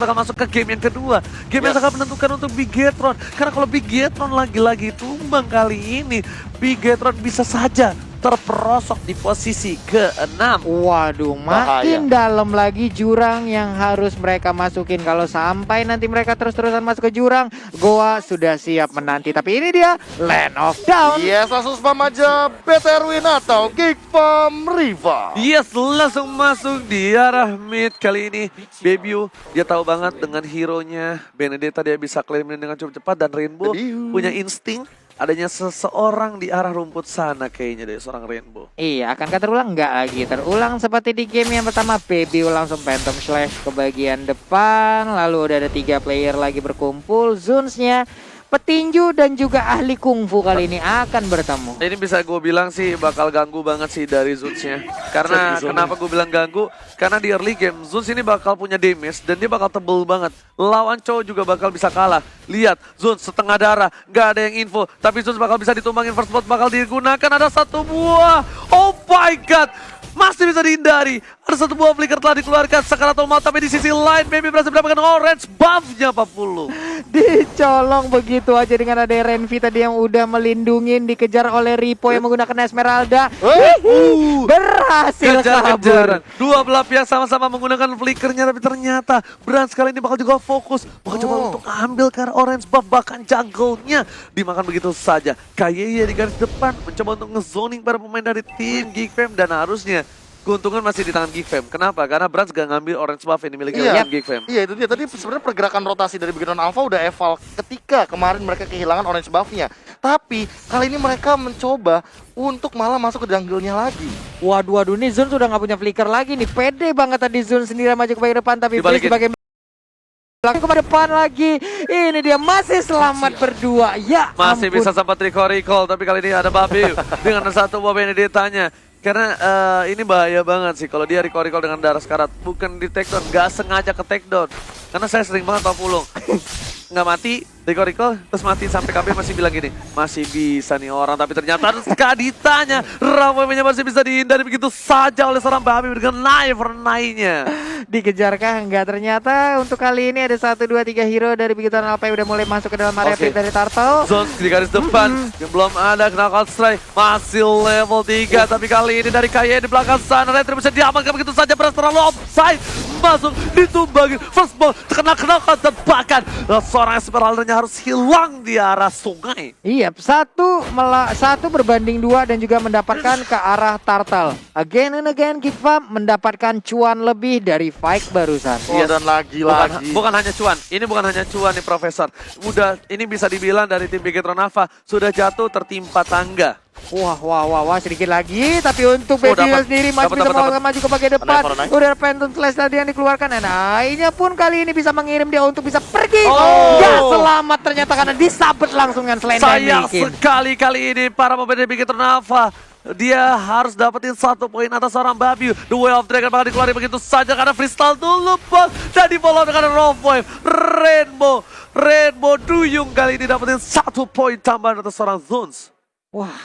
bakal masuk ke game yang kedua. Game yang sangat menentukan untuk Bigetron. Karena kalau Bigetron lagi-lagi tumbang kali ini, Bigetron bisa saja terperosok di posisi ke-6. Waduh, makin dalam lagi jurang yang harus mereka masukin. Kalau sampai nanti mereka terus-terusan masuk ke jurang, Goa sudah siap menanti. Tapi ini dia Land of Down. Yes, langsung spam aja BTR Win atau Geek Farm Riva. Yes, langsung masuk di arah mid kali ini. Bebiu, dia tahu banget dengan hero-nya. Benedetta dia bisa claim dengan cukup cepat dan Rainbow punya insting. Adanya seseorang di arah rumput sana kayaknya dari seorang Rainbow. Iya, akankah terulang? Enggak lagi. Terulang seperti di game yang pertama. Bebiu langsung Phantom Slash ke bagian depan. Lalu udah ada 3 player lagi berkumpul. Zuns-nya, petinju dan juga ahli kungfu kali ini akan bertemu. Ini bisa gue bilang sih bakal ganggu banget sih dari Zuns-nya. Karena kenapa gue bilang ganggu? Karena di early game Zuns ini bakal punya damage dan dia bakal tebel banget. Lawan cowok juga bakal bisa kalah. Lihat, Zuns setengah darah, nggak ada yang info. Tapi Zuns bakal bisa ditumbangin, first blood bakal digunakan. Ada 1 buah. Oh my god, masih bisa dihindari. Ada 1 buah flicker telah dikeluarkan. Sakaratul Maut, tapi di sisi lain Baby berhasil mendapatkan orange buff-nya 40. Dicolong begitu aja dengan ada Renvi tadi yang udah melindungin, dikejar oleh Ripo yang menggunakan Esmeralda. Berhasil kabur. Dua belah pihak sama-sama menggunakan flickernya, tapi ternyata Brans kali ini bakal juga fokus. Bakal coba untuk ambil ke arah orange buff, bahkan jungle-nya dimakan begitu saja. Kayaknya di garis depan mencoba untuk ngezoning para pemain dari tim Geek Fam dan harusnya keuntungan masih di tangan Geek Fam. Kenapa? Karena Brans gak ngambil orange buff yang dimiliki oleh Geek Fam. Iya, itu dia. Tadi sebenarnya pergerakan rotasi dari Bigetron Alpha udah eval ketika kemarin mereka kehilangan orange buff-nya. Tapi kali ini mereka mencoba untuk malah masuk ke jungle-nya lagi. Waduh, nih Zun sudah nggak punya flicker lagi nih. Pede banget tadi Zun sendiri maju ke bagian depan, tapi Freeze sebagai belakang ke depan lagi. Ini dia masih selamat berdua. Ya masih ampun. bisa sempat recall, tapi kali ini ada Babiu dengan 1 buah Benedetta-nya. Karena ini bahaya banget sih kalau dia recall dengan darah sekarat. Bukan di takedown, gak sengaja ke takedown. Karena saya sering banget tau pulung. Nggak mati, recall, terus mati sampai KB masih bilang gini, masih bisa nih orang, tapi ternyata ditanya, Ramai-nya masih bisa dihindari begitu saja oleh seorang Babi dengan knife-nya. Dikejarkah? Enggak, ternyata untuk kali ini ada 1, 2, 3 hero dari Bigetron Alpha yang udah mulai masuk ke dalam area pit dari Turtle. Zones di garis depan, yang belum ada knockout strike, masih level 3, tapi kali ini dari Kaye di belakang sana, Retri bisa diamankan begitu saja, beras terlalu offside, masuk, ditumbangin, first ball, terkena knockout, dan bahkan seorang Esmeralda-nya harus hilang di arah sungai. Iya, satu berbanding 2 dan juga mendapatkan ke arah Turtle. Again and again, Geek Farm mendapatkan cuan lebih dari fight barusan. Dan lagi. Bukan hanya cuan, ini bukan hanya cuan nih Profesor. Udah, ini bisa dibilang dari tim Bigetron Alpha sudah jatuh tertimpa tangga. Wah, sedikit lagi. Tapi untuk Bebiu sendiri masih bisa maju ke bagian depan. Udah ada Phantom Slash tadi yang dikeluarkan. Nah, ini pun kali ini bisa mengirim dia untuk bisa pergi. Gak selamat ternyata karena disabet langsung dengan Slender. Sayang sekali kali ini para pemain dari Bigetron Alpha. Dia harus dapetin 1 poin atas seorang Babiu. The Way of Dragon bakal dikeluarin begitu saja karena freestyle dulu bos. Dan di follow dengan Rough Wave. Rainbow Duyung kali ini dapetin 1 poin tambahan atas seorang Zuns. Wah,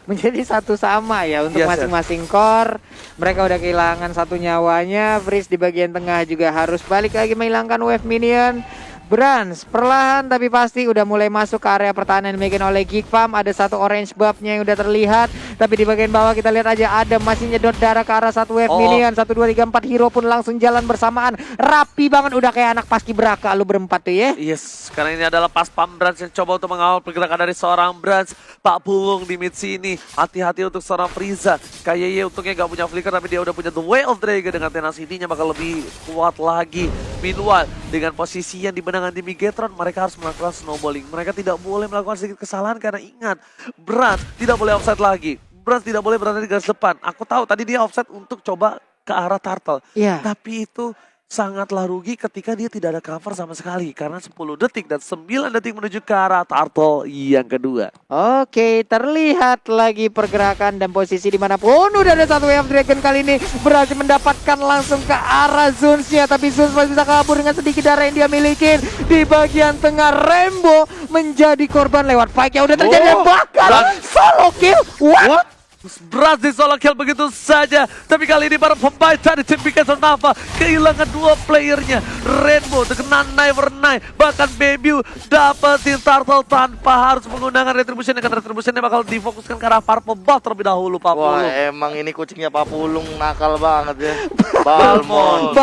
menjadi 1 sama ya untuk masing-masing core. Mereka udah kehilangan 1 nyawanya. Freeze di bagian tengah juga harus balik lagi menghilangkan wave minion. Brans perlahan tapi pasti udah mulai masuk ke area pertahanan dimiliki oleh Geek Farm. Ada 1 orange buff-nya yang udah terlihat. Tapi di bagian bawah kita lihat aja ada masih nyedot darah ke arah 1 wave minion. 1, 2, 3, 4 hero pun langsung jalan bersamaan. Rapi banget, udah kayak anak paskibraka lu berempat tuh ya. Yes, karena ini adalah pas pam Brans yang coba untuk mengawal pergerakan dari seorang Brans. Pak Pulung di mid sini. Hati-hati untuk seorang Frieza. Kayaknya untungnya gak punya flicker tapi dia udah punya The Way of Dragon dengan tenacity-nya bakal lebih kuat lagi. Meanwhile, dengan posisi yang dimenangkan di Bigetron, mereka harus melakukan snowballing. Mereka tidak boleh melakukan sedikit kesalahan karena ingat, Brans tidak boleh offside lagi. Brans tidak boleh berada di garis depan. Aku tahu tadi dia offside untuk coba ke arah Turtle. Tapi itu sangatlah rugi ketika dia tidak ada cover sama sekali. Karena 10 detik dan 9 detik menuju ke arah Turtle yang kedua. Oke, terlihat lagi pergerakan dan posisi dimanapun. Udah ada 1 Wave Dragon kali ini berhasil mendapatkan langsung ke arah Zuns-nya. Tapi Zuns masih bisa kabur dengan sedikit darah yang dia miliki. Di bagian tengah Rainbow menjadi korban lewat fight yang udah terjadi. Bahkan solo kill. What? Brans di solo kill begitu saja. Tapi kali ini para pemain dari tim Bigetron Alpha kehilangan 2 playernya. Rainbow terkena Nevernight, bahkan Baby dapetin turtle tanpa harus menggunakan retribution, karena retributionnya bakal difokuskan ke arah Purple Buff terlebih dahulu. Pak Wah, Pulung. emang ini kucingnya Pak Pulung nakal banget ya. Balmon.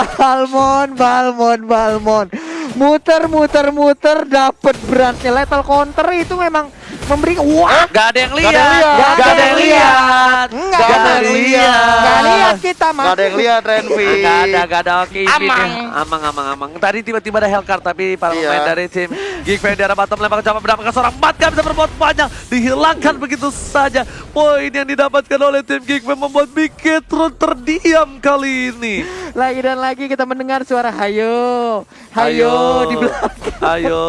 Balmon. Muter dapet Bransnya lethal counter itu memang memberi wah. Gak ada yang lihat. Gak ada yang lihat. Gak lihat kita mah. Gak ada yang lihat Renvi. Gak ada oke. Amang. Tadi tiba-tiba ada Hellcard, tapi para pemain dari tim Geekfam di arah bottom lane bakal coba mendapatkan seorang Mat, gak bisa berbuat banyak, dihilangkan begitu saja. Poin yang didapatkan oleh tim Geekfam membuat Bigetron terdiam kali ini. Lagi dan lagi kita mendengar suara hayo di belakang. Ayo.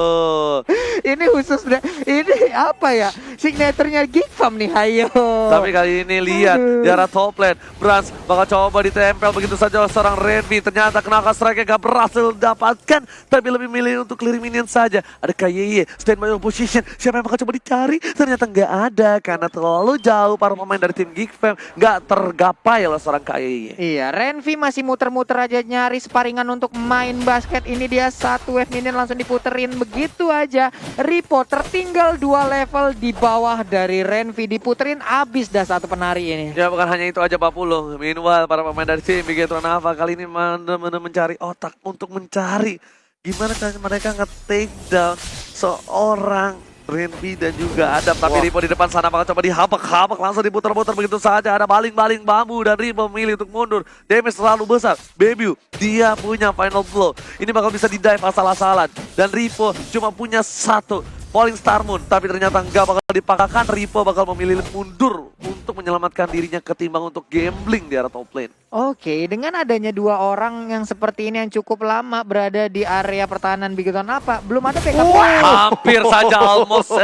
Ini khusus ini apa ya? Signaturenya Geekfam nih, hayo. Tapi kali ini lihat di arah top lane, Brans bakal coba ditempel begitu saja oleh seorang Renvi. Ternyata kenapa strike gak berhasil dapatkan, tapi lebih milih untuk clear minion saja. Ada KYY, stand by your position. Siapa yang bakal coba dicari? Ternyata nggak ada, karena terlalu jauh para pemain dari tim Geekfam nggak tergapai oleh seorang KYY. Iya, Renvi masih muter-muter aja nyari sparingan untuk main basket. Ini dia satu wave minion langsung diputerin begitu aja. Ripo tertinggal 2 level di bawah dari Renvi, diputerin abis dah satu penari ini. Ya bukan hanya itu aja Pak Pulung. Meanwhile para pemain dari tim Bigetron Alpha kali ini benar-benar mencari otak untuk mencari gimana cara mereka nge-take down seorang Renvi dan juga Adam. Tapi Ripo di depan sana bakal coba dihabak-habak, langsung diputar-putar begitu saja. Ada baling-baling bambu dan Ripo memilih untuk mundur. Damage terlalu besar. Baby, dia punya final blow. Ini bakal bisa di-dive asal-asalan. Dan Ripo cuma punya 1 Falling Star Moon, tapi ternyata nggak bakal dipaksakan. Ripo bakal memilih mundur untuk menyelamatkan dirinya ketimbang untuk gambling di arah top lane. Oke, dengan adanya 2 orang yang seperti ini yang cukup lama berada di area pertahanan Bigetron apa? Belum ada backup. Hampir saja almost,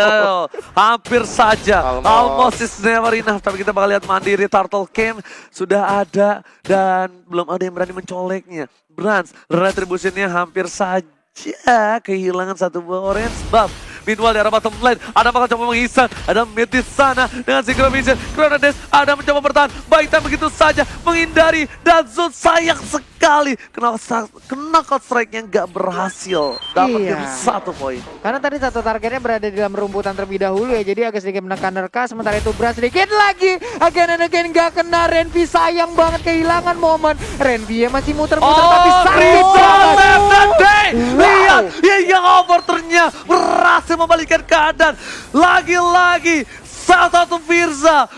hampir saja. Almost is never enough. Tapi kita bakal lihat mandiri Turtle Camp sudah ada dan belum ada yang berani mencoleknya. Brans, retributionnya hampir saja kehilangan 1 buah orange buff. Meanwhile di arah bottom lane, ada bakal coba menghisap, ada mid di sana dengan Synchro Vision, Chronades, ada mencoba bertahan, baik time begitu saja, menghindari, dan Zul sayang sekali, kena counter strike yang gak berhasil, dapat game 1 poin. Karena tadi satu targetnya berada di dalam rumputan terlebih dahulu ya, jadi agak sedikit menekan nerka, sementara itu Brans sedikit lagi, again and again gak kena. Renvi sayang banget kehilangan momen, Renvi ya masih muter-muter tapi sakit banget. Lihat, yang overturnya berhasil membalikkan keadaan. Lagi-lagi salah satu Firza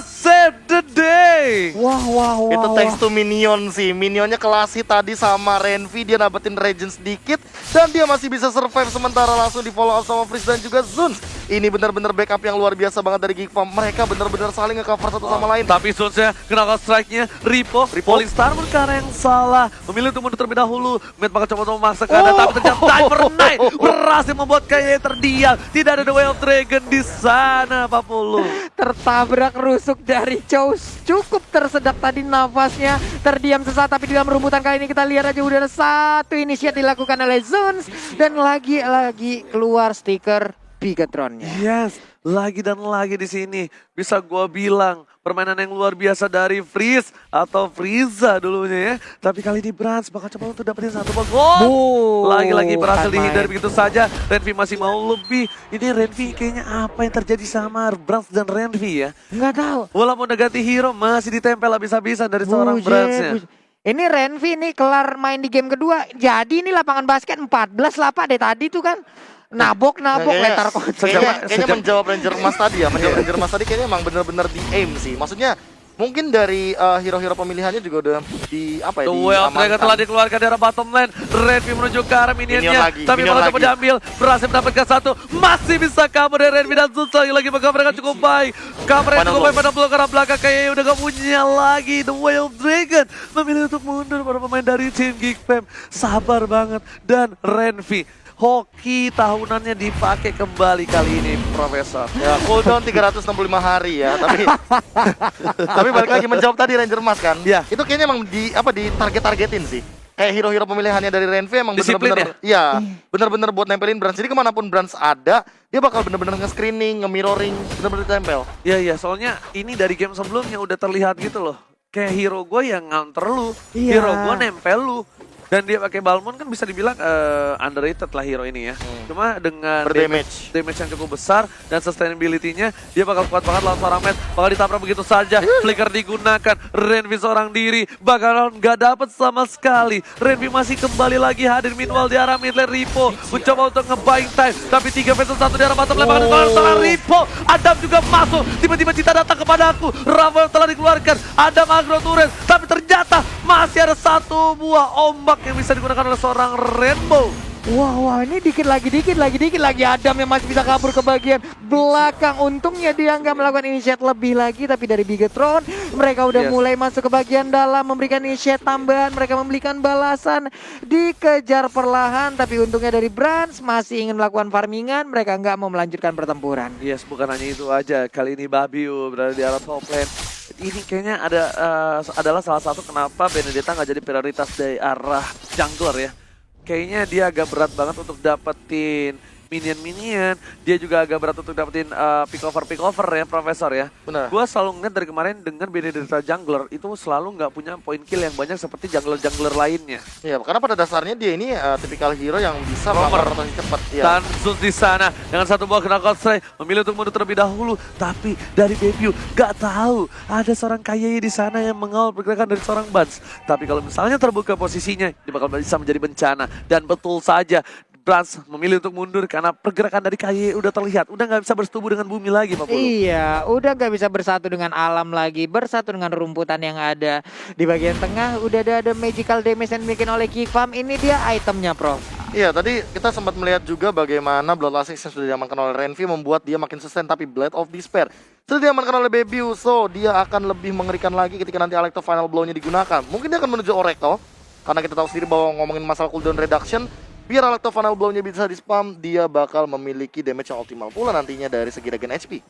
save the day. Wah. Itu thanks to minion sih. Minionnya kelasi tadi sama Renvi, dia dapetin regen sedikit dan dia masih bisa survive, sementara langsung di follow up sama Freeze dan juga Zuns. Ini benar-benar backup yang luar biasa banget dari Geekfam. Mereka benar-benar saling nge-cover satu sama lain. Tapi Zunsnya kena strike-nya Ripo. Falling Star Moon karena yang salah, memilih untuk mundur terlebih dahulu. Mid bakal coba memaksa keadaan, tapi ternyata Diver Knight berhasil membuat kayaknya terdiam. Tidak ada The Way of Dragon di sana, Pak Pulu. Tertabrak rusuk dari Chow, cukup tersedak tadi nafasnya, terdiam sesaat, tapi di dalam rumputan kali ini kita lihat aja udah ada 1 initiate dilakukan oleh Zuns dan lagi keluar stiker Bigetronnya. Yes, lagi dan lagi di sini bisa gua bilang permainan yang luar biasa dari Freeze atau Frieza dulunya ya. Tapi kali ini Brans bakal coba untuk dapetin 1 gol. Lagi-lagi berhasil dihindari begitu saja. Renvi masih mau lebih. Ini Renvi kayaknya apa yang terjadi sama Brans dan Renvi ya? Nggak tahu. Walaupun udah ganti hero masih ditempel habis-habisan dari seorang Bransnya. Ini Renvi nih kelar main di game kedua. Jadi ini lapangan basket 14 lah Pak deh tadi tuh kan. Nabok letar kocok. Kayaknya menjawab Ranger Emas tadi ya. Menjawab Ranger Emas tadi kayaknya emang bener-bener di aim sih. Maksudnya mungkin dari hero-hero pemilihannya juga udah di apa ya, The Way of Dragon telah dikeluarkan dari arah bottom lane. Renvi menuju ke arah minionnya, tapi malah coba diambil, berhasil mendapatkan 1, masih bisa cover dari Renvi dan Zuns lagi mengcover dengan cukup baik. Cover yang cukup baik pada blok arah belakang, kayaknya udah gak punya lagi. The Way of Dragon memilih untuk mundur para pemain dari tim Geekfam. Sabar banget, dan Renvi hoki tahunannya dipakai kembali kali ini, Profesor. Ya, cooldown 365 hari ya, tapi balik lagi menjawab tadi Ranger Emas kan. Iya. Itu kayaknya emang di target-targetin sih. kayak hero-hero pemilihannya dari Renvi emang Disiplin bener-bener bener-bener buat nempelin Brands. Jadi kemanapun Brands ada, dia bakal bener-bener nge-screening, nge-mirroring, bener-bener tempel. Iya, soalnya ini dari game sebelumnya udah terlihat gitu loh. Kayak hero gue yang nganter lu, Iya. hero gue nempel lu. Dan dia pakai Balmond kan bisa dibilang underrated lah hero ini ya. Cuma dengan Berdamage. damage yang cukup besar dan sustainability-nya, dia bakal kuat banget lawan seorang Matt. Bakal ditabrak begitu saja, flicker digunakan, Renvi seorang diri, bakalan nggak dapet sama sekali. Renvi masih kembali lagi hadir, meanwhile di arah mid lane Ripo mencoba untuk nge-buying time. Tapi 3 vs 1 di arah bottom lane, bakal ditolak seorang Ripo. Adam juga masuk, tiba-tiba Cita datang kepadaku. Rafael telah dikeluarkan, Adam agro turret, tapi ternyata masih ada satu buah ombak yang bisa digunakan oleh seorang Rainbow. Wah, ini dikit lagi Adam yang masih bisa kabur ke bagian belakang. Untungnya dia nggak melakukan initiate lebih lagi, tapi dari Bigetron mereka udah mulai masuk ke bagian dalam, memberikan initiate tambahan, mereka memberikan balasan, dikejar perlahan, tapi untungnya dari Brands masih ingin melakukan farmingan, mereka nggak mau melanjutkan pertempuran. Yes, bukan hanya itu aja. Kali ini Babiu berada di arah top lane. Ini kayaknya adalah salah satu kenapa Benedetta nggak jadi prioritas dari arah jungler ya. Kayaknya dia agak berat banget untuk dapetin minion. Dia juga agak berat untuk dapetin pick over ya, Profesor ya. Benar. Gue selalu ngeliat dari kemarin dengan Benedetta jungler itu selalu nggak punya point kill yang banyak seperti jungler lainnya. Iya, karena pada dasarnya dia ini tipikal hero yang bisa melakukan rotasi cepat. Iya. Dan Zeus di sana dengan satu buah knockout strike memilih untuk mundur terlebih dahulu, tapi dari Babiu gak tahu ada seorang Kaye di sana yang mengawal pergerakan dari seorang Bans. Tapi kalau misalnya terbuka posisinya, dia bakal bisa menjadi bencana. Dan betul saja Bans memilih untuk mundur karena pergerakan dari Kaye udah terlihat, udah nggak bisa bersetubuh dengan bumi lagi, Pak Pulu. Iya, udah gak bisa bersatu dengan alam lagi, bersatu dengan rumputan yang ada. Di bagian tengah udah ada magical damage yang dimiliki oleh Kifam. Ini dia itemnya, Prof. Iya, tadi kita sempat melihat juga bagaimana Bloodlust yang sudah diamankan oleh Renvi membuat dia makin sustain, tapi Blade of Despair sudah diamankan oleh Babiu, so dia akan lebih mengerikan lagi ketika nanti Alecto Final Blow-nya digunakan. Mungkin dia akan menuju Oracle, karena kita tahu sendiri bahwa ngomongin masalah cooldown reduction, biar Alecto Final Blow-nya bisa di-spam, dia bakal memiliki damage yang optimal pula nantinya dari segi regen HP.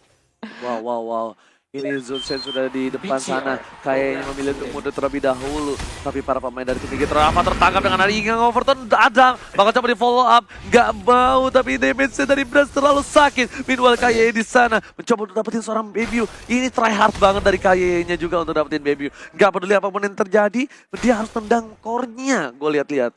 Wow. Ini Zunsen sudah di depan sana, kayaknya memilih untuk mundur terlebih dahulu. Tapi para pemain dari tim Bigetron Alpha tertangkap dengan hari Ingang Overton. Adam bakal coba di follow up, gak mau, tapi damage-nya dari Brands terlalu sakit. Meanwhile Kaye di sana mencoba untuk dapetin seorang Babiu. Ini try hard banget dari Kaye-nya juga untuk dapetin Babiu. Gak peduli apapun yang terjadi, dia harus tendang core-nya. Gue lihat-lihat.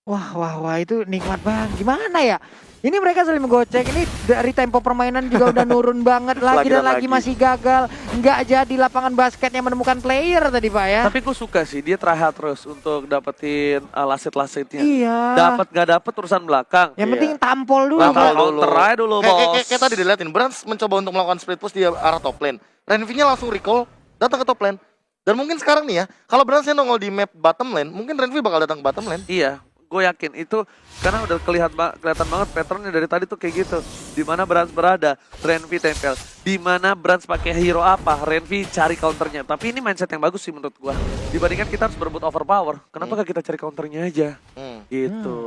Wah, itu nikmat banget. Gimana ya? Ini mereka saling menggocek, ini dari tempo permainan juga udah nurun banget lagi dan lagi masih gagal. Nggak jadi lapangan basketnya menemukan player tadi, Pak ya. Tapi gue suka sih, dia try hard terus untuk dapetin lasit-lasitnya. Iya. Dapat nggak dapat urusan belakang. Yang penting tampol dulu. Tampol Pak. counter aja dulu, bos. Kayak tadi dilihatin, Brands mencoba untuk melakukan split push di arah top lane. Renvi-nya langsung recall, datang ke top lane. Dan mungkin sekarang nih ya, kalau Brands-nya nongol di map bottom lane, mungkin Renvi bakal datang ke bottom lane. Iya, gue yakin itu karena udah kelihatan banget patternnya dari tadi tuh kayak gitu. Di mana Brands berada, Renvi tempel. Di mana Brands pakai hero apa, Renvi cari counternya. Tapi ini mindset yang bagus sih menurut gue. Dibandingkan kita harus berebut overpower, kenapa gak kita cari counternya aja? Gitu.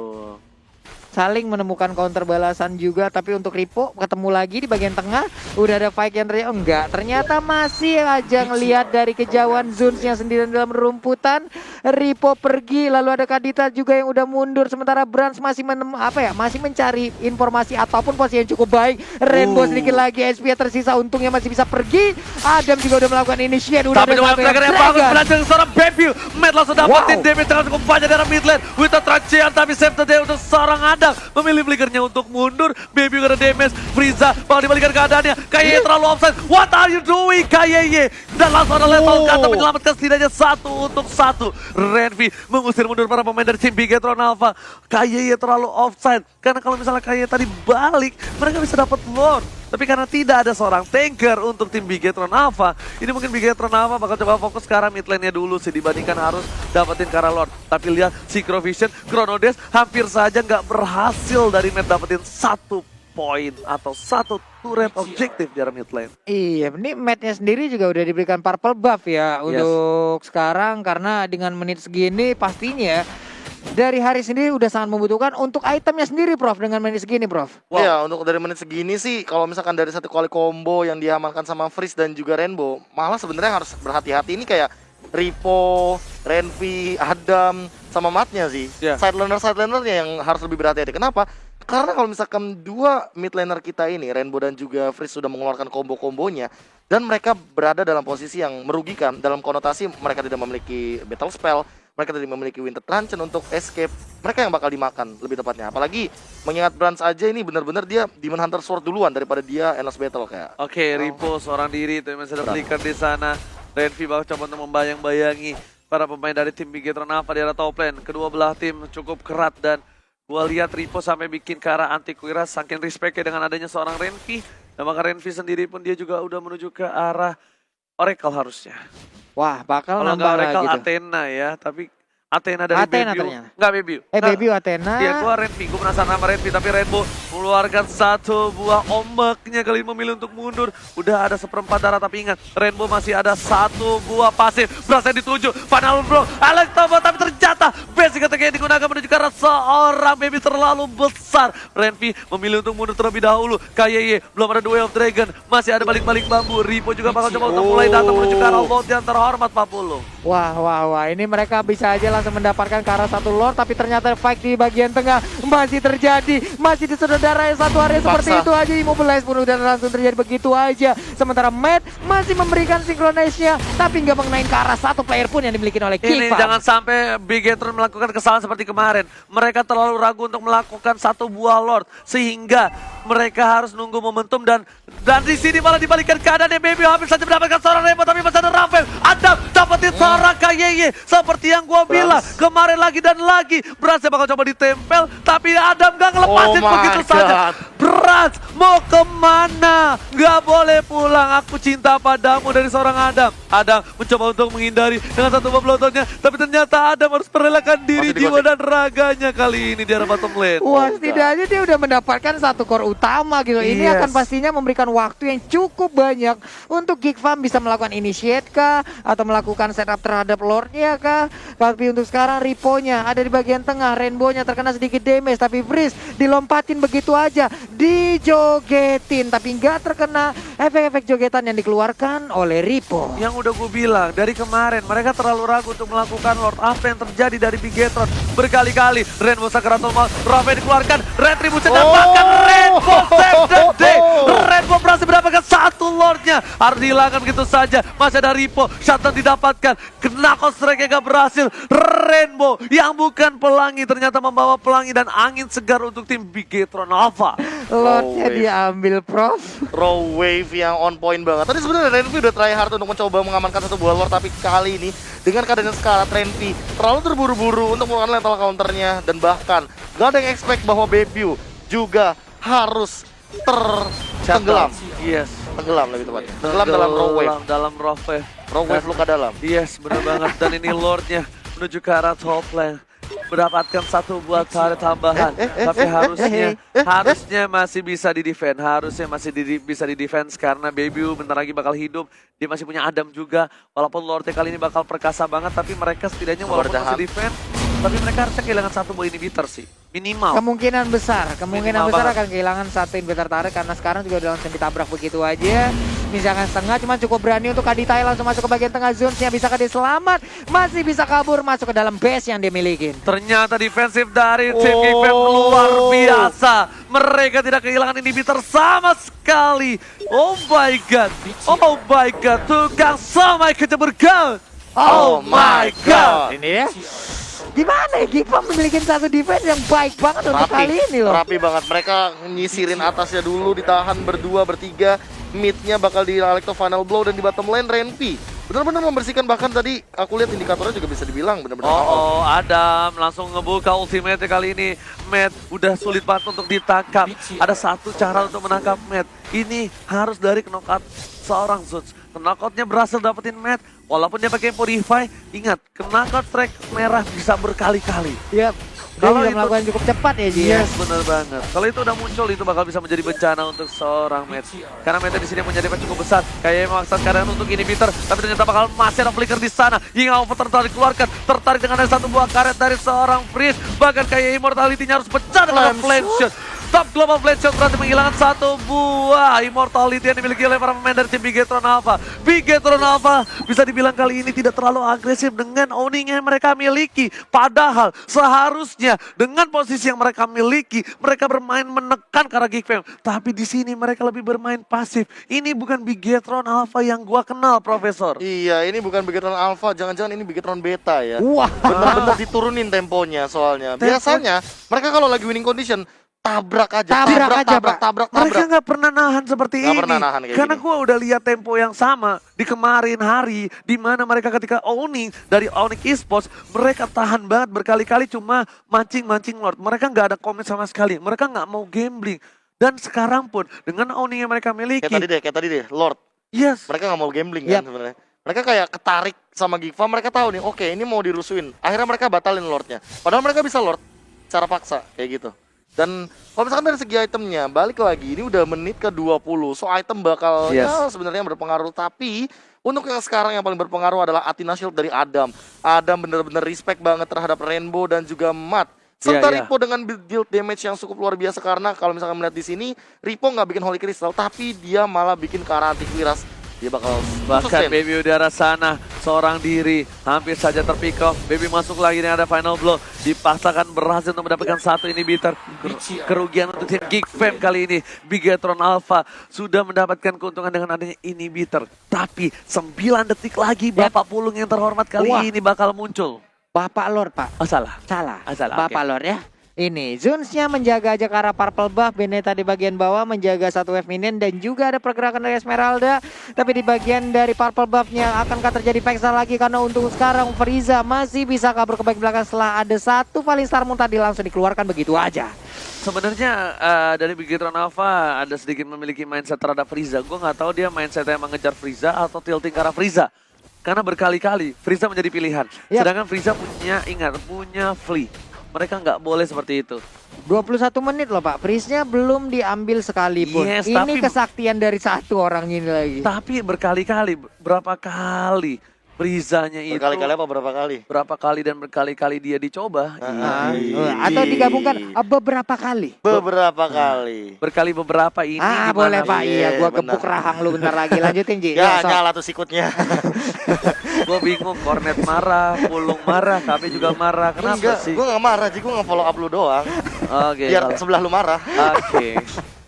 Saling menemukan counter balasan juga, tapi untuk Ripo ketemu lagi di bagian tengah udah ada fight yang terjadi. Enggak, ternyata masih aja ngelihat dari kejauhan Zuns-nya sendirian dalam rumputan. Ripo pergi, lalu ada Kadita juga yang udah mundur, sementara Brands masih masih mencari informasi ataupun posisi yang cukup baik. Rainbow sedikit lagi, SP tersisa, untungnya masih bisa pergi. Adam juga udah melakukan initiate, udah Tapi ada dengan satu yang trigger yang bagus, dragon. berhasil seorang Babiu. Matt langsung dapetin damage dengan cukup banyak dari mid lane. With the traction, tapi save the day untuk seorang Adam. Memilih flickernya untuk mundur. Babiu kena damage. Frieza bakal dibalikan keadaannya. Kaye terlalu offside. What are you doing, Kaye? Dan langsung ada level kata menyelamatkan setidaknya 1-1. Renvi mengusir mundur para pemain dari tim Bigetron Alpha. Kaye terlalu offside. Karena kalau misalnya Kaye tadi balik, mereka bisa dapat Lord. Tapi karena tidak ada seorang tanker untuk tim Bigetron Alpha, ini mungkin Bigetron Alpha bakal coba fokus ke arah mid lane-nya dulu sih, dibandingkan harus dapetin ke arah Lord. Tapi lihat Synchrovision, Chronodes hampir saja nggak berhasil dari Matt dapetin 1 poin atau 1 turret objektif di arah mid lane. Iya, ini matnya sendiri juga udah diberikan purple buff ya untuk sekarang, karena dengan menit segini pastinya dari hari sendiri udah sangat membutuhkan untuk itemnya sendiri, Prof, dengan menit segini, Prof. Wow. Ya, untuk dari menit segini sih, kalau misalkan dari satu kali combo yang diamankan sama Freeze dan juga Rainbow, malah sebenarnya harus berhati-hati. Ini kayak Ripo, Renvi, Adam, sama Matnya sih. Iya. Side lanernya yang harus lebih berhati-hati. Kenapa? Karena kalau misalkan dua mid laner kita ini, Rainbow dan juga Freeze sudah mengeluarkan combo-kombonya, dan mereka berada dalam posisi yang merugikan, dalam konotasi mereka tidak memiliki battle spell, mereka tidak memiliki winter truncheon untuk escape, mereka yang bakal dimakan lebih tepatnya. Apalagi mengingat Brands aja ini benar-benar dia Demon Hunter Sword duluan daripada dia Endless Battle kayak. Oke, Ripo seorang diri itu masih ada flicker di sana. Renvi bakal coba untuk membayang-bayangi para pemain dari tim Bigetron apa di arah top lane. Kedua belah tim cukup kerat dan gua lihat Ripo sampai bikin ke arah Antiquira saking respect-nya dengan adanya seorang Renvi. Dan maka Renvi sendiri pun dia juga udah menuju ke arah Oracle harusnya. Wah, bakal Kalau nambah nggak lagi Oracle tuh. Athena ya, tapi Athena dari Athena Bebiu. ternyata. Enggak Bebiu. Bebiu Athena. Iya, gua Renvi, gua penasaran sama Renvi, tapi Rainbow mengeluarkan satu buah ombaknya kali ini memilih untuk mundur. Udah ada seperempat darah, tapi ingat, Rainbow masih ada satu buah pasif. Berhasil dituju, final blow, Alex Tobo, tapi ternyata basic attack yang digunakan menuju ke arah seorang baby terlalu besar. Renvi memilih untuk mundur terlebih dahulu. KYY, belum ada Way of Dragon, masih ada balik-balik bambu. Ripo juga bakal coba untuk mulai datang menuju ke arah Lord yang terhormat, Pak Pulung. Wah, ini mereka bisa aja langsung mendapatkan ke arah satu Lord, tapi ternyata fight di bagian tengah masih terjadi, masih disaudarai satu area seperti itu aja, immobilize bunuh dan langsung terjadi begitu aja. Sementara Matt masih memberikan synchronize-nya, tapi nggak mengenain ke arah satu player pun yang dimiliki oleh Ini Kiva. jangan sampai Bigetron melakukan kesalahan seperti kemarin. Mereka terlalu ragu untuk melakukan satu buah Lord, sehingga mereka harus nunggu momentum dan di sini malah dibalikan keadaannya. Baby hampir saja mendapatkan seorang Rainbow, tapi masih ada Rafael. Adam dapetin seorang KYY seperti yang gua bilang kemarin lagi dan lagi. Berhasil bakal coba ditempel, tapi Adam gak ngelepasin begitu saja. Brans mau kemana? Gak boleh pulang. Aku cinta padamu dari seorang Adam. Adam mencoba untuk menghindari dengan satu boblototnya, tapi ternyata Adam harus merelakan diri, jiwa dan raganya kali ini di arah bottom lane. Wah, setidaknya dia udah mendapatkan satu core utama gitu. Ini akan pastinya memberikan waktu yang cukup banyak untuk Geek Farm bisa melakukan initiate kah, atau melakukan setup terhadap Lordnya kah. Tapi untuk sekarang Ripo-nya ada di bagian tengah, Rainbow-nya terkena sedikit damage, tapi Freeze dilompatin begitu aja, dijogetin, tapi nggak terkena efek-efek jogetan yang dikeluarkan oleh Ripo. Yang udah gue bilang dari kemarin, mereka terlalu ragu untuk melakukan Lord. Apa yang terjadi dari Bigetron berkali-kali. Rainbow Sakaratul Maut, Rafael dikeluarkan, Retribution dan bahkan Rainbow save the day. Rainbow berhasil mendapatkan satu Lordnya, harus dihilangkan begitu saja. Masih ada Ripo, shutdown didapatkan, kena strike gak berhasil. Rainbow yang bukan pelangi ternyata membawa pelangi dan angin segar untuk tim Bigetron Alpha. Lordnya diambil, Prof. Raw wave yang on point banget. Tadi sebenarnya Renvi udah try hard untuk mencoba mengamankan satu buah Lord, tapi kali ini dengan keadaan sekarat Renvi terlalu terburu-buru untuk melakukan lethal counternya, dan bahkan gak ada yang expect bahwa Bebiu juga harus tenggelam. Yes. Tenggelam lebih tepatnya. Tenggelam dalam raw wave. Dalam raw wave. Raw wave luka dalam. Yes, benar banget. Dan ini Lordnya menuju ke arah top lane, mendapatkan satu buah turret tambahan, tapi harusnya masih bisa di defend, bisa di defense karena Bebiu bentar lagi bakal hidup. Dia masih punya Adam juga, walaupun Lordnya kali ini bakal perkasa banget, tapi mereka setidaknya walaupun masih defend, tapi mereka harusnya kehilangan satu buah inhibitor sih, minimal. Kemungkinan besar Minimal besar banget. akan kehilangan satu inhibitor turret karena sekarang juga udah langsung ditabrak begitu aja. Misalkan setengah, cuma cukup berani untuk Aditai langsung masuk ke bagian tengah zone-nya. Bisakah dia selamat? Masih bisa kabur masuk ke dalam base yang dia miliki. Ternyata defensif dari tim Geekfam luar biasa. Mereka tidak kehilangan inhibitor sama sekali. Oh my god. Oh my god. Tukang samai kejeberkan. Oh my god. Ini ya. Gimana ya, Geekfam memiliki satu defense yang baik banget untuk kali ini loh. Rapi banget. Mereka nyisirin atasnya dulu, ditahan berdua, bertiga. Mid-nya bakal di-elect final blow, dan di bottom lane Renvi benar-benar membersihkan, bahkan tadi aku lihat indikatornya juga bisa dibilang benar-benar. Oh, Adam langsung ngebuka ultimate kali ini. Matt udah sulit banget untuk ditangkap. Ada satu cara untuk menangkap Matt. Ini harus dari knockout seorang Zeus. Knockoutnya berhasil dapetin Matt. Walaupun dia pakai Purify, ingat, knockout strike merah bisa berkali-kali. Yap. Kalau melakukan cukup cepat ya Ji. Yes, bener banget. Kalau itu udah muncul, itu bakal bisa menjadi bencana untuk seorang Matt. Karena Matt di sini menjadi cukup besar. Kayaknya memaksa keadaan untuk inhibitor, tapi ternyata bakal masih ada flicker di sana. Hingga over tertarik dikeluarkan, tertarik dengan ada satu buah karet dari seorang Freeze. Bahkan kayak immortality-nya harus pecah dengan flame shot. Top Global Blade Shot berarti menghilangkan satu buah immortality yang dimiliki oleh para pemain dari tim Bigetron Alpha. Bigetron Alpha bisa dibilang kali ini tidak terlalu agresif dengan owning yang mereka miliki. Padahal seharusnya dengan posisi yang mereka miliki, mereka bermain menekan ke arah Geek Fam. Tapi di sini mereka lebih bermain pasif. Ini bukan Bigetron Alpha yang gua kenal, Profesor. Iya, ini bukan Bigetron Alpha, jangan-jangan ini Bigetron Beta ya. Wah. Bener-bener diturunin temponya soalnya. Biasanya mereka kalau lagi winning condition, tabrak aja, tabrak. Mereka nggak pernah nahan seperti Nggak ini. pernah nahan kayak Karena gini. gua udah lihat tempo yang sama di kemarin hari, di mana mereka ketika owning dari Onyx Esports, mereka tahan banget berkali-kali cuma mancing Lord. Mereka nggak ada komen sama sekali. Mereka nggak mau gambling. Dan sekarang pun dengan owning yang mereka miliki, Kayak tadi deh, Lord. yes, Mereka nggak mau gambling Yap. kan sebenarnya. Mereka kayak ketarik sama Geek Farm, mereka tahu nih, oke ini mau dirusuin. Akhirnya mereka batalin Lordnya. Padahal mereka bisa Lord secara paksa kayak gitu. Dan kalau misalkan dari segi itemnya, balik lagi ini udah menit ke 20. So item bakal Yes. ya sebenarnya berpengaruh. Tapi untuk yang sekarang yang paling berpengaruh adalah Athena Shield dari Adam. Adam bener-bener respect banget terhadap Rainbow dan juga Matt. Serta Iya. Ripo dengan build damage yang cukup luar biasa karena kalau misalkan melihat di sini, Ripo nggak bikin Holy Crystal, tapi dia malah bikin ke arah antivirus. Dia bakal bahkan sustain. Baby udara sana seorang diri hampir saja terpick off. Baby masuk lagi nih, ada final blow, dipaksakan berhasil untuk mendapatkan satu inhibitor. Kerugian untuk tim Geek Fam kali ini. Bigetron Alpha sudah mendapatkan keuntungan dengan adanya inhibitor, tapi 9 detik lagi Bapak Pulung yang terhormat kali Wah. ini bakal muncul. Bapak Lord, Pak. Oh salah. Salah. Salah, Bapak oke. Lord ya. Ini Zuns-nya menjaga aja ke arah purple buff, Beneta di bagian bawah menjaga satu wave minion dan juga ada pergerakan dari Esmeralda. Tapi di bagian dari purple buff-nya akankah terjadi peksa lagi karena untuk sekarang Frieza masih bisa kabur ke back belakang setelah ada satu paling star moon tadi langsung dikeluarkan begitu aja. Sebenarnya dari Bigetron Alpha ada sedikit memiliki mindset terhadap Frieza. Gue nggak tahu dia mindsetnya mengejar Frieza atau tilting ke arah Frieza. Karena berkali-kali Frieza menjadi pilihan. Yap. Sedangkan Frieza punya Flea. Mereka nggak boleh seperti itu. 21 menit loh Pak, Freeze-nya belum diambil sekalipun. Yes, Ini tapi- kesaktian dari satu orang ini lagi. Tapi berkali-kali, berapa kali Frieza-nya itu. Berkali-kali apa berapa kali? Berapa kali dan berkali-kali dia dicoba. Ah, Iya. atau digabungkan beberapa kali. Beberapa kali. Berkali beberapa ini. Ah gimana, boleh Fi? Pak, iya gua benar. gepuk rahang lu bentar lagi. Lanjutin Ji. Ya, sok. nyala tuh sikutnya. Gue bingung, Cornet marah, Pulung marah, kami juga marah. Kenapa Enggak, sih? gue gak marah, Ji. Gue nge-follow up lu doang. Oke. Biar kalau- sebelah lu marah. Oke.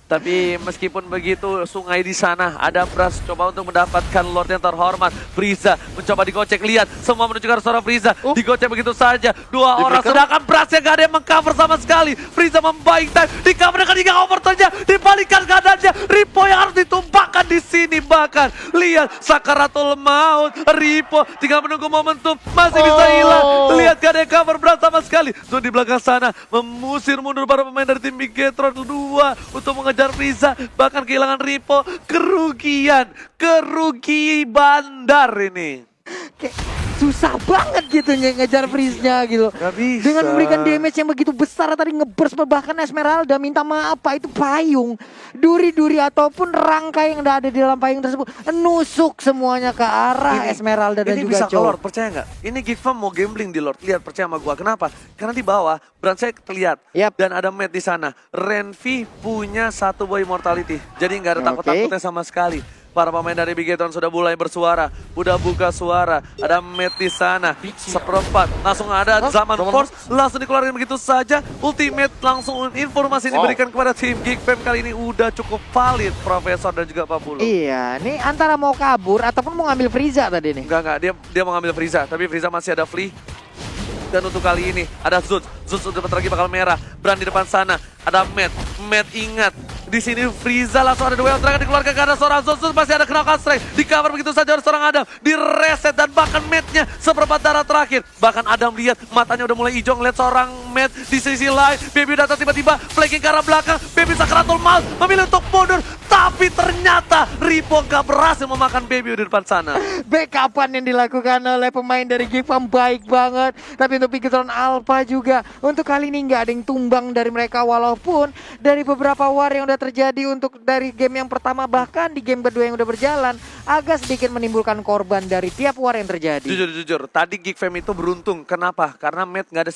Tapi meskipun begitu, sungai di sana ada Bras coba untuk mendapatkan Lord yang terhormat. Frieza mencoba digocek, lihat semua menuju ke arah seorang Frieza. Digocek begitu saja, dua Di orang. breaker. Sedangkan Bras yang gak ada yang mengcover sama sekali. Frieza membaik time, di cover dengan 3 overturn-nya, dibalikan keadaannya. Ripo yang harus ditumpahkan di sini bahkan. Lihat sakaratul maut, Ripo tinggal menunggu momentum, masih bisa hilang. Lihat gak ada yang cover Bras sama sekali. Zon di belakang sana memusir mundur para pemain dari tim Bigetron 2 untuk mengejar Frieza, bahkan kehilangan Ripo. Kerugi bandar ini. Kayak susah banget gitu ngejar freeze-nya gitu. Gak bisa. Dengan memberikan damage yang begitu besar tadi ngeburst, bahkan Esmeralda minta maaf Pak, itu payung. Duri-duri ataupun rangkai yang ada di dalam payung tersebut nusuk semuanya ke arah Esmeralda dan ini juga bisa ke Chow. Lord, percaya nggak? Ini Geek Farm mau gambling di Lord. Lihat, percaya sama gua. Kenapa? Karena di bawah Brandside terlihat. Yap. Dan ada Matt di sana. Renvi punya satu buah immortality. Jadi nggak ada Oke. takut-takutnya sama sekali. Para pemain dari Bigetron sudah mulai bersuara. Udah buka suara. Ada Matt di sana. Seperempat. Langsung ada Zaman Force. Langsung dikeluarkan begitu saja. Ultimate langsung informasi diberikan kepada tim Geek Fam kali ini udah cukup valid. Profesor dan juga Pak Pulu. Iya, nih antara mau kabur ataupun mau ngambil Frieza tadi nih. Enggak, dia mau ngambil Frieza, tapi Frieza masih ada Flea. Dan untuk kali ini ada Zuns udah bentar lagi bakal merah. Bran di depan sana, ada Matt ingat. Di sini Frieza langsung ada duel terakhir dikeluarkan karena seorang Zuns masih ada knockout strike. Di cover begitu saja oleh seorang Adam, di reset dan bahkan Matt-nya seperempat darah terakhir. Bahkan Adam lihat matanya udah mulai hijau ngeliat seorang Matt di sisi lain. Baby datang tiba-tiba flanking ke arah belakang. Baby Sakaratul Maut memilih untuk mundur, tapi ternyata Ripo gak berhasil memakan Baby di depan sana. Backupan yang dilakukan oleh pemain dari Geek Farm baik banget. Tapi untuk Bigetron Alpha juga untuk kali ini nggak ada yang tumbang dari mereka, walaupun dari beberapa war yang udah terjadi untuk dari game yang pertama bahkan di game kedua yang udah berjalan agak sedikit menimbulkan korban dari tiap war yang terjadi. Jujur, tadi Geek Fam itu beruntung. Kenapa? Karena Matt nggak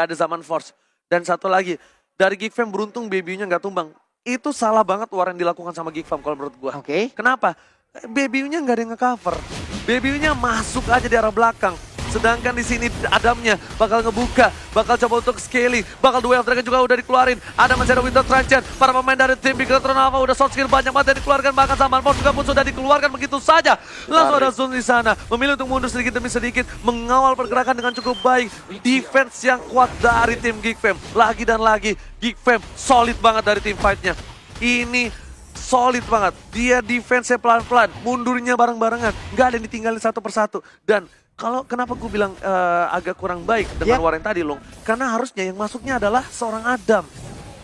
ada Zaman Force. Dan satu lagi, dari Geek Fam beruntung Baby-nya nggak tumbang. Itu salah banget war yang dilakukan sama Geek Fam kalau menurut gua. Oke. Kenapa? Baby-nya nggak ada yang nge-cover. Baby-nya masuk aja di arah belakang. Sedangkan di sini Adamnya bakal ngebuka, bakal coba untuk scaling, bakal duel Dragon juga udah dikeluarin. Ada masih ada Winter Tranchen, para pemain dari tim Bigetron Alpha udah short skill banyak banget yang dikeluarkan, bahkan Zaman Force juga pun sudah dikeluarkan begitu saja. Langsung ada Zun di sana, memilih untuk mundur sedikit demi sedikit, mengawal pergerakan dengan cukup baik. Defense yang kuat dari tim Geek Fam, lagi dan lagi Geek Fam solid banget dari tim fight-nya. Ini solid banget, dia defense-nya pelan-pelan, mundurnya bareng-barengan, nggak ada yang ditinggalin satu persatu. Dan kenapa gue bilang agak kurang baik dengan war yang tadi, Long? Karena harusnya yang masuknya adalah seorang Adam.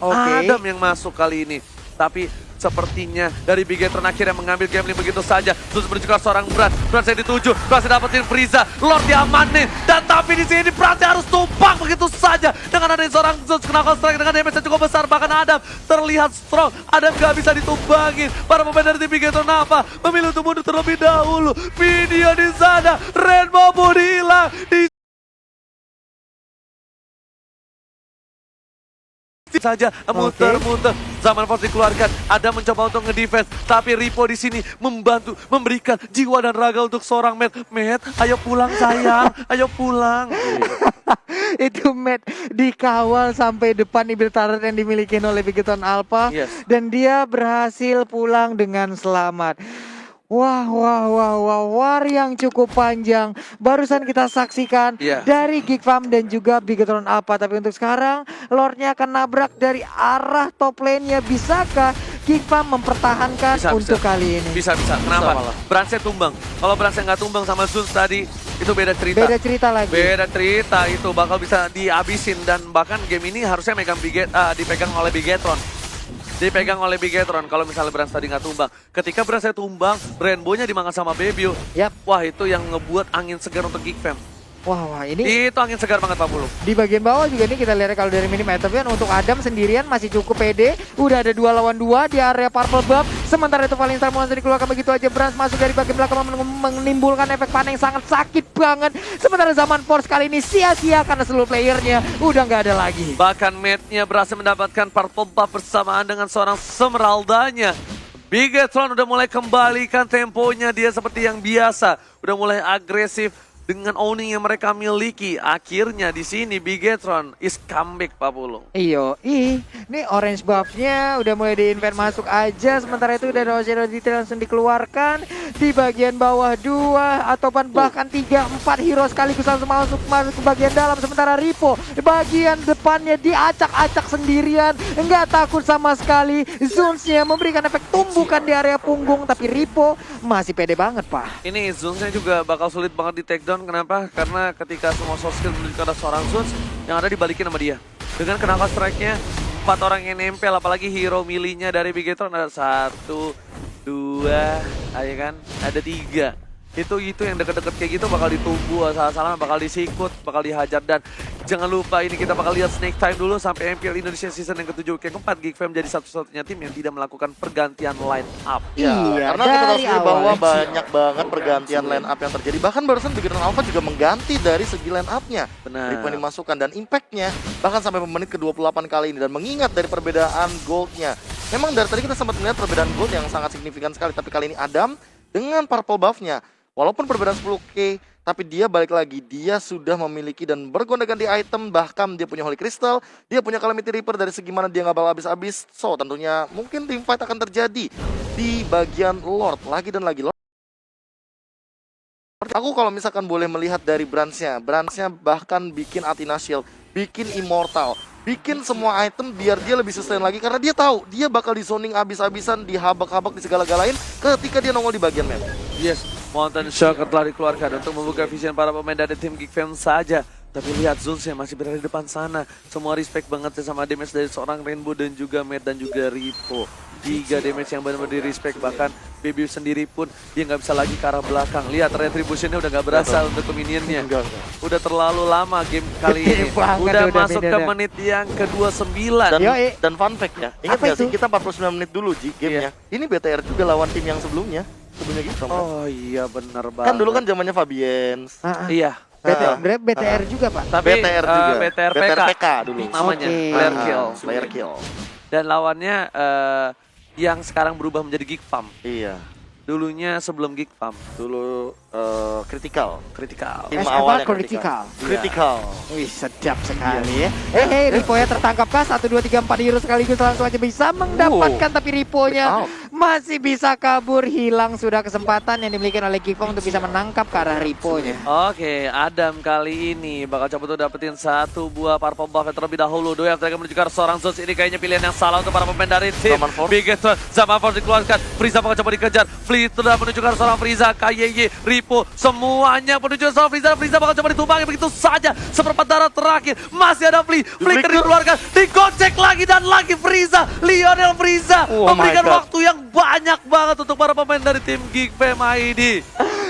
Adam yang masuk kali ini. Tapi sepertinya dari Bigetron akhirnya mengambil gambling begitu saja. Terus menuju ke seorang Brans yang dituju. Brans yang dapetin Frieza. Lord diamanin. Dan tapi di sini Brans harus tumpang begitu saja. Dengan ada seorang Zeus knuckle strike dengan damage yang cukup besar. Bahkan Adam terlihat strong. Adam gak bisa ditumbangin. Para pemain dari tim Bigetron apa? Memilih untuk mundur terlebih dahulu. Video di sana. Rainbow pun hilang. Di saja muter-muter. Zaman Force dikeluarkan, ada mencoba untuk ngedefense, tapi Ripo di sini membantu, memberikan jiwa dan raga untuk seorang Matt. Matt, ayo pulang sayang, ayo pulang. Itu Matt dikawal sampai depan ibil turret yang dimiliki oleh Bigetron Alpha. Dan dia berhasil pulang dengan selamat. Wah, war yang cukup panjang barusan kita saksikan dari Geek Fam dan juga Bigetron Alpha. Tapi untuk sekarang Lordnya akan nabrak dari arah top lane-nya. Bisakah Geek Fam mempertahankan untuk kali ini? Bisa. Kenapa? Bransnya tumbang. Kalau Bransnya nggak tumbang sama Zeus tadi, itu beda cerita. Beda cerita lagi. Beda cerita, itu bakal bisa dihabisin. Dan bahkan game ini harusnya dipegang oleh Bigetron. Dipegang oleh Bigetron kalau misalnya Brans tadi nggak tumbang. Ketika Bransnya tumbang, Rainbow-nya dimakan sama Bebio. Wah, itu yang ngebuat angin segar untuk Geek Fam. Wah, ini itu angin segar banget Pak Pulu. Di bagian bawah juga nih kita lihat kalau dari minimap kan untuk Adam sendirian masih cukup pede. Udah ada 2 lawan 2 di area purple buff. Sementara itu Valentine Monster dikeluarkan begitu aja. Brans masuk dari bagian belakang menimbulkan efek panah yang sangat sakit banget. Sementara Zaman Force kali ini sia-sia karena seluruh playernya udah nggak ada lagi. Bahkan Matt-nya berhasil mendapatkan purple buff bersamaan dengan seorang Smeraldanya. Bigetron udah mulai kembalikan temponya, dia seperti yang biasa. Udah mulai agresif dengan owning yang mereka miliki. Akhirnya di sini Bigetron is comeback Pak Pulung. Ini orange buff-nya udah mulai di-invert masuk aja. Sementara itu udah Rosero detail langsung dikeluarkan. Di bagian bawah 2 atau bahkan 3-4 hero sekaligus langsung masuk ke bagian dalam. Sementara Ripo di bagian depannya diacak-acak sendirian. Enggak takut sama sekali. Zuns-nya memberikan efek tumbukan di area punggung. Tapi Ripo masih pede banget Pak. Ini Zuns-nya juga bakal sulit banget di take down. Kenapa? Karena ketika semua soft skill menuju ke arah seorang Zuns, yang ada dibalikin sama dia. Dengan kenapa strike-nya 4 orang yang nempel, apalagi hero milinya dari Bigetron ada 1, 2, ayo kan, ada 3. Itu yang deket-deket kayak gitu bakal ditunggu, salah-salah bakal disikut, bakal dihajar. Dan jangan lupa ini kita bakal lihat Snake Time dulu sampai MPL Indonesia season yang ke-7 ke keempat. Geek Fam jadi satu-satunya tim yang tidak melakukan pergantian line up. Karena kita tahu sendiri bahwa banyak banget pergantian line up yang terjadi. Bahkan barusan Bigetron Alpha juga mengganti dari segi line up-nya. Ripo yang dimasukkan dan impact-nya bahkan sampai menit ke-28 kali ini. Dan mengingat dari perbedaan gold-nya, memang dari tadi kita sempat melihat perbedaan gold yang sangat signifikan sekali. Tapi kali ini Adam dengan purple buff-nya, walaupun perbedaan 10k, tapi dia balik lagi, dia sudah memiliki dan bergonta-ganti item, bahkan dia punya Holy Crystal, dia punya Calamity Reaper. Dari segi mana dia nggak bakal habis-habis, so tentunya mungkin team fight akan terjadi di bagian Lord lagi dan lagi. Aku kalau misalkan boleh melihat dari Bransnya bahkan bikin Athena Shield, bikin Immortal, bikin semua item biar dia lebih sustain lagi. Karena dia tahu dia bakal di zoning habis-habisan, dihabak-habak di segala-galain ketika dia nongol di bagian map. Mountain Shocker telah dikeluarkan untuk membuka vision para pemain dari tim Geek Fam saja. Tapi lihat Zuns-nya masih berada di depan sana. Semua respect banget ya sama damage dari seorang Rainbow dan juga Matt dan juga Ripo. 3 damage yang benar-benar di respect. Bahkan Baby sendiri pun dia nggak bisa lagi ke arah belakang. Lihat retributionnya udah nggak berasa untuk ke minionnya. Udah terlalu lama game kali ini. Udah masuk ke menit yang ke-29. Dan fun fact ya, ingat nggak sih kita 49 menit dulu Ji gamenya. Ini BTR juga lawan tim yang sebelumnya gitu. Oh iya benar banget. Kan dulu kan zamannya Fabiens. Iya. BTR juga Pak. Tapi BTR juga. BTR PK dulu. namanya, Oke. Player Kill. Player kill. Dan lawannya yang sekarang berubah menjadi Geek Farm. Iya. Dulunya sebelum Geek Farm, Dulu critical. kritikal. Tim SFR awalnya critical. Critical. Wih, sedap sekali ya. Riponya tertangkapkah? 1, 2, 3, 4 hero sekaligus langsung aja bisa mendapatkan. Tapi Riponya masih bisa kabur. Hilang sudah kesempatan yang dimiliki oleh Geekfam untuk bisa menangkap ke arah Riponya. Oke, Adam kali ini bakal coba untuk dapetin satu buah purple buff terlebih dahulu. Dua yang menuju ke arah seorang Zeus. Ini kayaknya pilihan yang salah untuk para pemain dari tim Zaman Force. Biggest One. Zaman Force dikeluarkan. Frieza bakal coba dikejar. Fleet sudah menuju ke arah seorang Frieza. KYY, Ripo, semuanya menuju ke seorang Frieza. Frieza bakal coba ditumpangi begitu saja. Seperempat darah terakhir. Masih ada Flicker dikeluarkan. Digocek lagi dan lagi Frieza. Lionel Frieza Oh memberikan my God. waktu yang banyak banget untuk para pemain dari tim Geek Fam ID.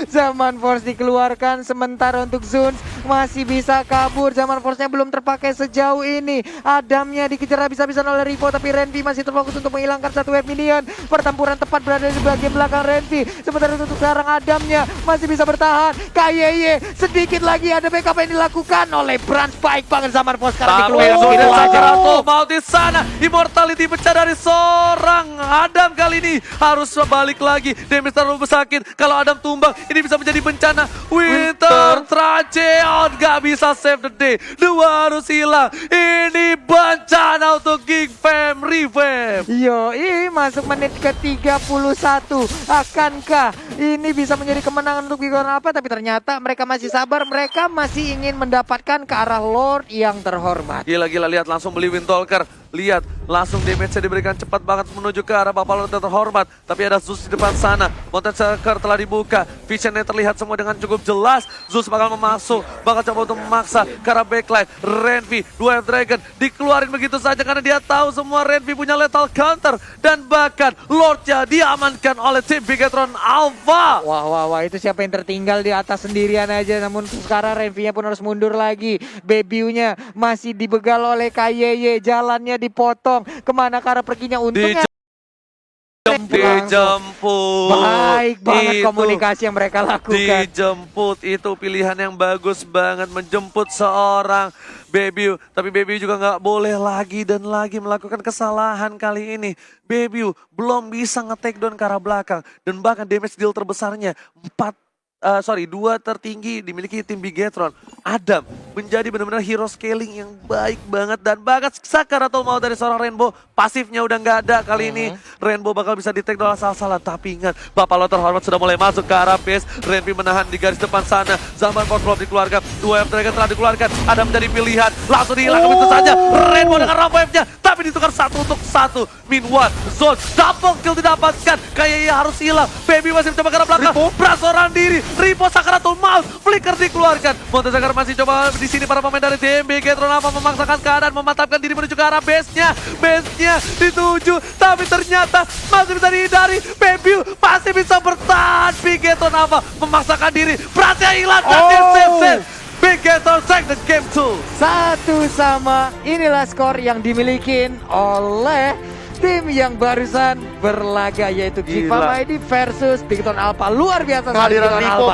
Zaman Force dikeluarkan, sementara untuk Zuns masih bisa kabur. Zaman Force-nya belum terpakai sejauh ini. Adamnya dikejar habis-habisan oleh Ripo, tapi Renvi masih terfokus untuk menghilangkan satu wave minion. Pertempuran tepat berada di bagian belakang Renvi. Sementara untuk sekarang Adamnya masih bisa bertahan. KYY sedikit lagi ada backup yang dilakukan oleh Brand. Baik banget Zaman Force sekarang dikeluarkan begitu saja. Mau di sana, Immortality pecah dari seorang Adam kali ini harus balik lagi. Damage terlalu sakit. Kalau Adam tumbang, ini bisa menjadi bencana. Winter Tracheon gak bisa save the day. Dua harus hilang. Ini bencana untuk Geek Fam Revamp. Yoi, masuk menit ke-31. Akankah ini bisa menjadi kemenangan untuk Big One apa? Tapi ternyata mereka masih sabar. Mereka masih ingin mendapatkan ke arah Lord yang terhormat. Gila-gila, lihat langsung beli Windtalker. Lihat, langsung damage-nya diberikan cepat banget menuju ke arah Bapak Lord yang terhormat. Tapi ada Zeus di depan sana. Mountain Circle telah dibuka. Vision-nya terlihat semua dengan cukup jelas. Zeus bakal memasuk, bakal coba untuk memaksa ke arah backline. Renvi, Dwarf Dragon dikeluarin begitu saja karena dia tahu semua Renvi punya lethal counter. Dan bahkan Lordnya diamankan oleh tim Bigetron Alpha. Wah, itu siapa yang tertinggal di atas sendirian aja. Namun sekarang Renvi-nya pun harus mundur lagi. Bebiu-nya masih dibegal oleh KYY. Jalannya dipotong. Kemana ke arah perginya? Untungnya Dijemput. baik banget Itu. komunikasi yang mereka lakukan. Dijemput, itu pilihan yang bagus banget menjemput seorang Bebiu. Tapi Bebiu juga nggak boleh lagi dan lagi melakukan kesalahan kali ini. Bebiu belum bisa nge-take down ke arah belakang. Dan bahkan damage deal terbesarnya 2 tertinggi dimiliki tim Bigetron. Adam menjadi benar-benar hero scaling yang baik banget. Dan bahkan Sakaratul Maut dari seorang Rainbow, pasifnya udah nggak ada kali ini. Rainbow bakal bisa di-take down asal-asalan. Tapi ingat, Bapak Lord terhormat sudah mulai masuk ke arah base. Renvi menahan di garis depan sana. Zaman Force Blob dikeluarkan, 2 Dragon telah dikeluarkan. Adam menjadi pilihan, langsung dihilang begitu saja. Rainbow dengan ramp wave-nya, tapi ditukar 1 untuk 1. Min-1, Zone, double kill didapatkan. Kayaknya harus hilang. Baby masih mencoba ke arah belakang. Brasoran diri. Ripo Sakaratul Maut, Flicker dikeluarkan. Montezakar masih coba di sini para pemain dari tim Bigetron Alpha memaksakan keadaan, memantapkan diri menuju ke arah base-nya. Base-nya dituju, tapi ternyata masih bisa dihindari. Bebiu masih bisa bertahan. Bigetron Alpha memaksakan diri. Beratnya hilang dan di-save. Bigetron take the game 2. 1-1. Inilah skor yang dimiliki oleh tim yang barusan berlaga, yaitu Geek Fam ID versus Bigetron Alpha. Luar biasa sekali Kehadiran Bigetron Ripo Alpha.